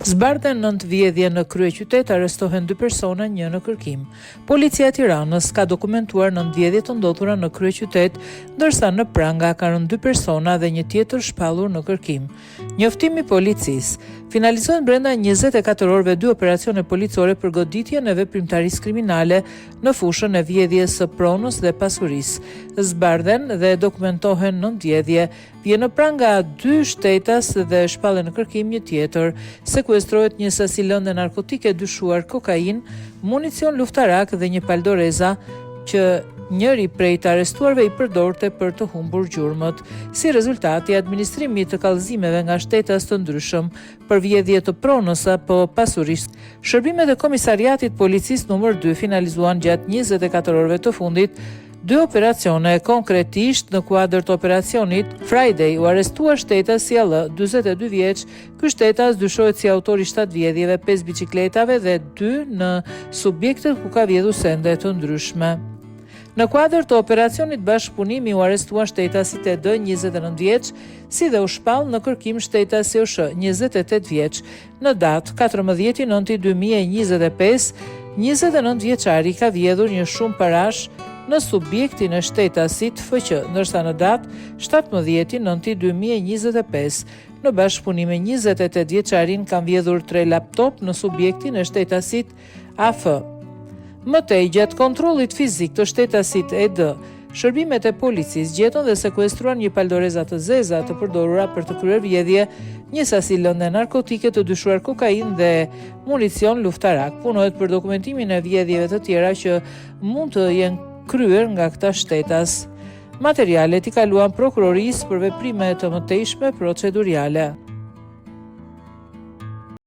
Zbardhen 9 vjedhje në kryeqytet, arrestohen 2 persona, 1 në kërkim. Policia e Tiranës ka dokumentuar 9 vjedhje të ndodhura në kryeqytet, ndërsa në Pranga ka rënë 2 persona dhe 1 tjetër shpallur në kërkim. Njoftimi i policisë. Finalizohen brenda 24 orëve 2 operacione policore për goditjen e veprimtarisë kriminale në fushën e vjedhjes së pronës dhe pasurisë. Zbardhen dhe dokumentohen 9 vjedhje. Vjen në Pranga 2 shtetas dhe shpallen në kërkim 1 tjetër. Sekuestrohet një sasi lëndë narkotike dyshuar kokain, municion luftarak dhe 1 paldoreza që njëri prej të arrestuarve i përdorte për të humbur gjurmët. Si rezultati, administrimi të kallëzimeve nga shtetas të ndryshëm për vjedhje të pronës apo pasurisë. Shërbimet e komisariatit policisë numër 2 finalizuan gjatë 24 orëve të fundit 2 operacione. Konkretisht, në kuadër të operacionit Friday u arrestua shtetasi L, 42 vjeç. Ky shtetas dyshohet si autori 7 vjedhjeve, 5 biçikletave dhe 2 në subjektet ku ka vjedhur sende të ndryshme. Në kuadër të operacionit bashkëpunimi u arrestuan shtetasi TD, 29 vjeç, si dhe u shpall në kërkim shtetasi OSH, 28 vjeç. Në datë 14/9/2025, 29 vjeçari ka vjedhur një shumë parash në subjektin e shtetasit FQ, ndërsa në datë 17/9/2025, në bashkëpunim me 28 vjeçarin kanë vjedhur 3 laptop në subjektin e shtetasit AF. Mëtej, gjatë kontrollit fizik të shtetasit ED, shërbimet e policisë gjetën dhe sekuestruan 1 paldoreza të zeza të përdorura për të kryer vjedhje, një sasi lëndë narkotike të dyshuar kokain dhe municion luftarak. Punohet për dokumentimin e vjedhjeve të tjera që mund të jenë kryer nga këta shtetas. Materialet i kaluan prokurorisë për veprime të mëtejshme procedurale.